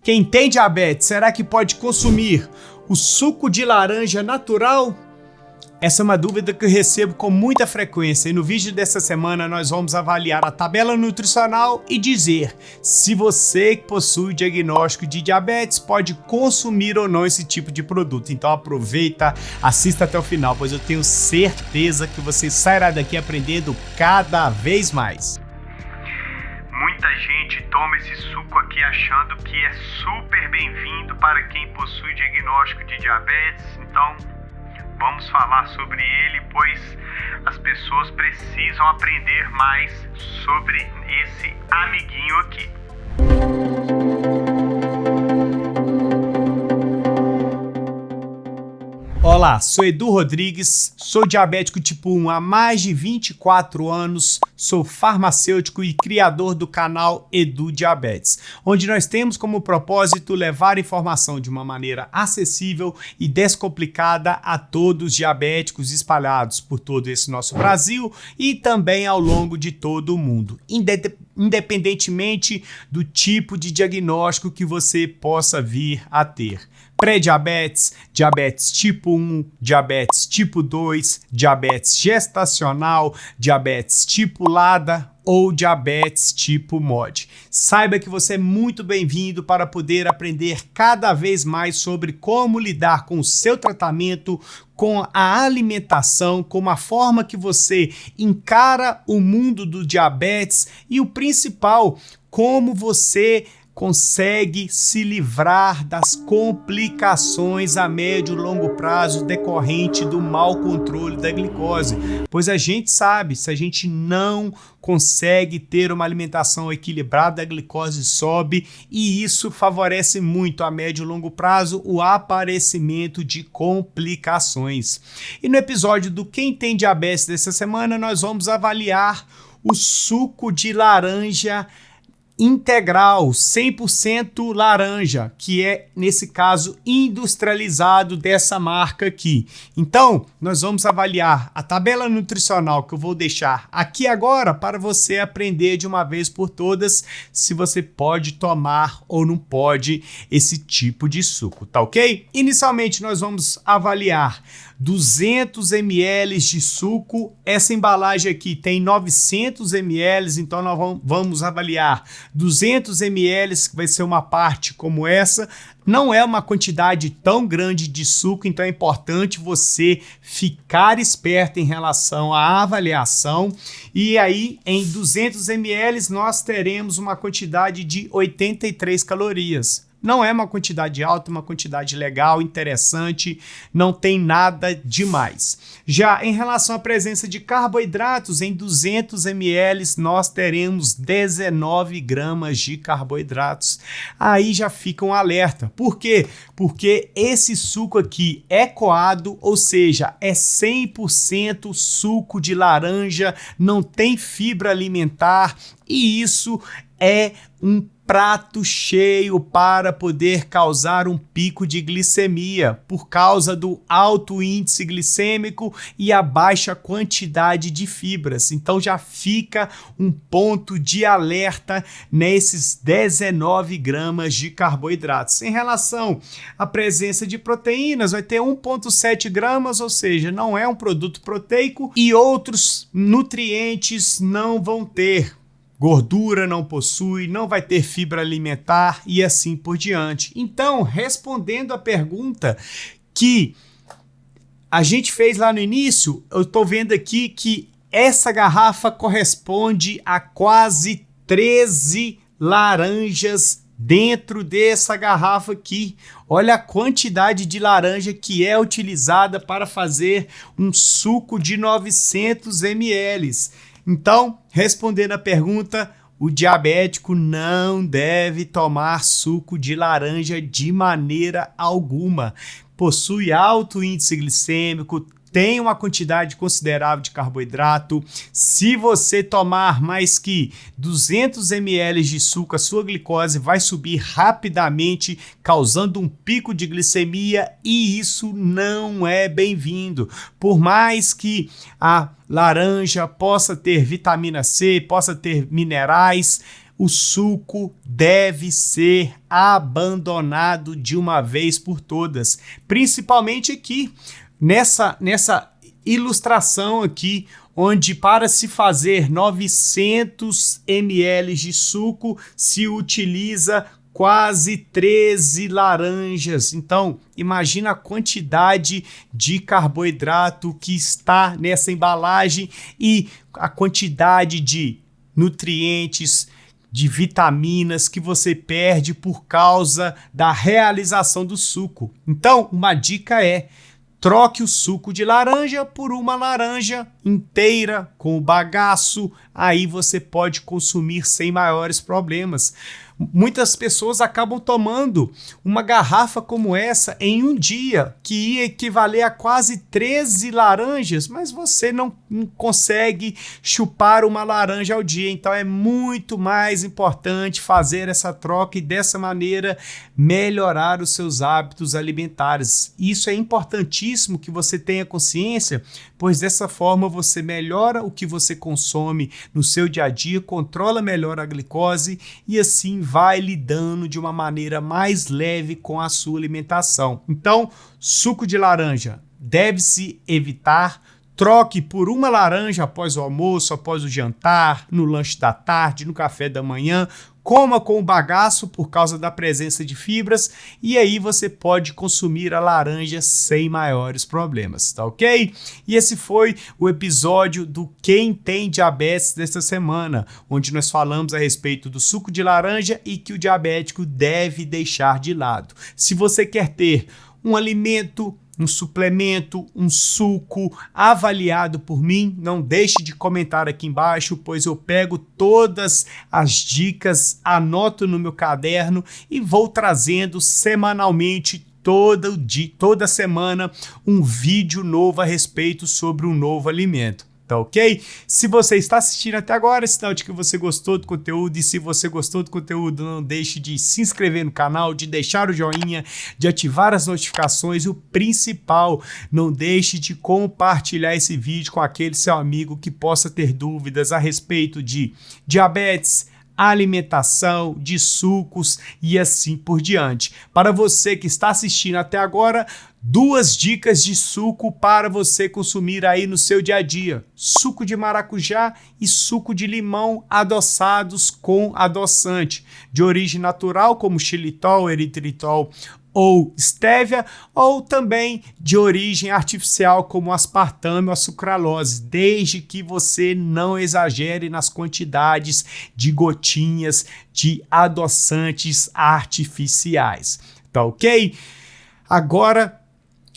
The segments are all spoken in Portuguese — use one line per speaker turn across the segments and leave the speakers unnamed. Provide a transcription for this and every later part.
Quem tem diabetes, será que pode consumir o suco de laranja natural? Essa é uma dúvida que eu recebo com muita frequência e no vídeo dessa semana nós vamos avaliar a tabela nutricional e dizer se você que possui diagnóstico de diabetes pode consumir ou não esse tipo de produto. Então aproveita, assista até o final, pois eu tenho certeza que você sairá daqui aprendendo cada vez mais.
Muita gente toma esse suco aqui achando que é super bem-vindo para quem possui diagnóstico de diabetes, então vamos falar sobre ele, pois as pessoas precisam aprender mais sobre esse amiguinho aqui.
Olá, sou Edu Rodrigues, sou diabético tipo 1 há mais de 24 anos, sou farmacêutico e criador do canal Edu Diabetes, onde nós temos como propósito levar informação de uma maneira acessível e descomplicada a todos os diabéticos espalhados por todo esse nosso Brasil e também ao longo de todo o mundo, independentemente do tipo de diagnóstico que você possa vir a ter. Pré-diabetes, diabetes tipo 1, diabetes tipo 2, diabetes gestacional, diabetes tipo LADA ou diabetes tipo MOD. Saiba que você é muito bem-vindo para poder aprender cada vez mais sobre como lidar com o seu tratamento, com a alimentação, com a forma que você encara o mundo do diabetes e o principal, como você consegue se livrar das complicações a médio e longo prazo decorrente do mau controle da glicose. Pois a gente sabe, se a gente não consegue ter uma alimentação equilibrada, a glicose sobe e isso favorece muito a médio e longo prazo o aparecimento de complicações. E no episódio do Quem Tem Diabetes dessa semana, nós vamos avaliar o suco de laranja integral, 100% laranja, que é, nesse caso, industrializado dessa marca aqui. Então, nós vamos avaliar a tabela nutricional que eu vou deixar aqui agora para você aprender de uma vez por todas se você pode tomar ou não pode esse tipo de suco, tá ok? Inicialmente, nós vamos avaliar 200 ml de suco, essa embalagem aqui tem 900 ml, então nós vamos avaliar 200 ml, que vai ser uma parte como essa. Não é uma quantidade tão grande de suco, então é importante você ficar esperto em relação à avaliação. E aí, em 200 ml, nós teremos uma quantidade de 83 calorias. Não é uma quantidade alta, uma quantidade legal, interessante, não tem nada demais. Já em relação à presença de carboidratos, em 200 ml nós teremos 19 gramas de carboidratos. Aí já fica um alerta. Por quê? Porque esse suco aqui é coado, ou seja, é 100% suco de laranja, não tem fibra alimentar e isso é um prato cheio para poder causar um pico de glicemia por causa do alto índice glicêmico e a baixa quantidade de fibras. Então já fica um ponto de alerta nesses 19 gramas de carboidratos. Em relação à presença de proteínas, vai ter 1,7 gramas, ou seja, não é um produto proteico e outros nutrientes não vão ter. Gordura não possui, não vai ter fibra alimentar e assim por diante. Então, respondendo a pergunta que a gente fez lá no início, eu estou vendo aqui que essa garrafa corresponde a quase 13 laranjas dentro dessa garrafa aqui. Olha a quantidade de laranja que é utilizada para fazer um suco de 900 ml. Então, respondendo a pergunta, o diabético não deve tomar suco de laranja de maneira alguma. Possui alto índice glicêmico, tem uma quantidade considerável de carboidrato. Se você tomar mais que 200 ml de suco, a sua glicose vai subir rapidamente, causando um pico de glicemia e isso não é bem-vindo. Por mais que a laranja possa ter vitamina C, possa ter minerais, o suco deve ser abandonado de uma vez por todas, principalmente aqui nessa ilustração aqui, onde para se fazer 900 ml de suco se utiliza quase 13 laranjas. Então, imagina a quantidade de carboidrato que está nessa embalagem e a quantidade de nutrientes, de vitaminas que você perde por causa da realização do suco. Então, uma dica é: troque o suco de laranja por uma laranja inteira com o bagaço, aí você pode consumir sem maiores problemas. Muitas pessoas acabam tomando uma garrafa como essa em um dia, que ia equivaler a quase 13 laranjas, mas você não consegue chupar uma laranja ao dia. Então é muito mais importante fazer essa troca e dessa maneira melhorar os seus hábitos alimentares. Isso é importantíssimo que você tenha consciência, pois dessa forma você melhora o que você consome no seu dia a dia, controla melhor a glicose e assim vai lidando de uma maneira mais leve com a sua alimentação. Então, suco de laranja deve-se evitar. Troque por uma laranja após o almoço, após o jantar, no lanche da tarde, no café da manhã. Coma com o bagaço por causa da presença de fibras e aí você pode consumir a laranja sem maiores problemas, tá ok? E esse foi o episódio do Quem Tem Diabetes desta semana, onde nós falamos a respeito do suco de laranja e que o diabético deve deixar de lado. Se você quer ter um alimento, um suplemento, um suco avaliado por mim, não deixe de comentar aqui embaixo, pois eu pego todas as dicas, anoto no meu caderno e vou trazendo semanalmente toda semana um vídeo novo a respeito sobre um novo alimento. Tá ok? Se você está assistindo até agora, é sinal de que você gostou do conteúdo, e se você gostou do conteúdo, não deixe de se inscrever no canal, de deixar o joinha, de ativar as notificações e o principal, não deixe de compartilhar esse vídeo com aquele seu amigo que possa ter dúvidas a respeito de diabetes, alimentação, de sucos e assim por diante. Para você que está assistindo até agora, 2 dicas de suco para você consumir aí no seu dia a dia: suco de maracujá e suco de limão adoçados com adoçante de origem natural, como xilitol, eritritol ou estévia, ou também de origem artificial, como aspartame ou a sucralose, desde que você não exagere nas quantidades de gotinhas de adoçantes artificiais. Tá ok? Agora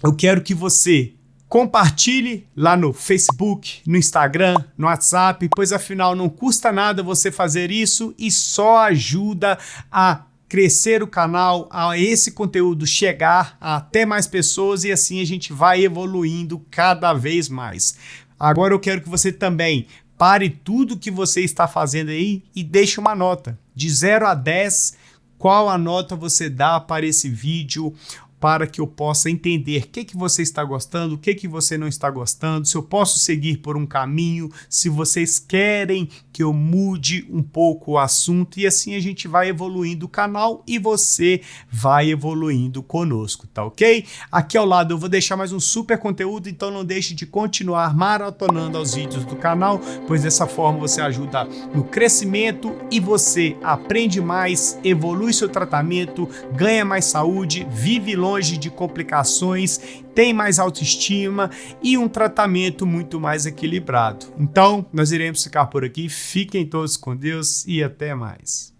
eu quero que você compartilhe lá no Facebook, no Instagram, no WhatsApp, pois afinal não custa nada você fazer isso e só ajuda a crescer o canal, a esse conteúdo chegar a até mais pessoas e assim a gente vai evoluindo cada vez mais. Agora eu quero que você também pare tudo que você está fazendo aí e deixe uma nota de 0 a 10. Qual a nota você dá para esse vídeo, para que eu possa entender o que você está gostando, o que você não está gostando, se eu posso seguir por um caminho, se vocês querem que eu mude um pouco o assunto, e assim a gente vai evoluindo o canal e você vai evoluindo conosco, tá ok? Aqui ao lado eu vou deixar mais um super conteúdo, então não deixe de continuar maratonando aos vídeos do canal, pois dessa forma você ajuda no crescimento e você aprende mais, evolui seu tratamento, ganha mais saúde, vive longe de complicações, tem mais autoestima e um tratamento muito mais equilibrado. Então, nós iremos ficar por aqui. Fiquem todos com Deus e até mais.